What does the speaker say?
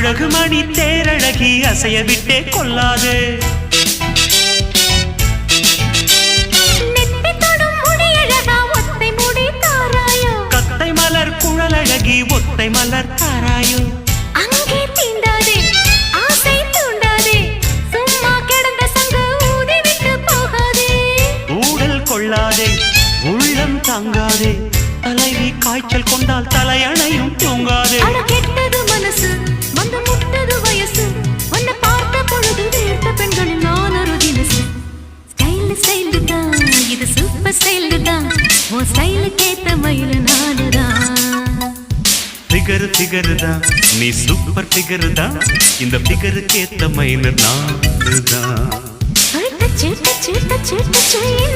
அழகு மணி தேரழகி அசைய விட்டே கொள்ளாது கத்தை மலர் குழலழகி ஒத்தை மலர் தாராயோ அங்கே தீண்டாதே ஆசை தூண்டாதே சும்மா கிடந்த சங்கு ஊதி விட்டு போகாதே ஊடல் கொள்ளாதே உள்ளம் தாங்காதே தலைவி காய்ச்சல் கொண்டால் தலையணையும் தூங்காதே கெட்டது மனசு வந்து முட்டது வயசு உன்னை பார்த்த பொழுது வேர்த்த பெண்களில் நான் ஒரு தினசு ஸ்டைல் தான் இது சூப்பர் ஸ்டைல் தான் உன் ஸ்டைலுக்கு ஏத்த மயில் நானுதான் ஃபிகர் தான் நீ சூப்பர் ஃபிகர் தான் இந்த ஃபிகருக்கு ஏத்த மயில் நானுதான் என்ன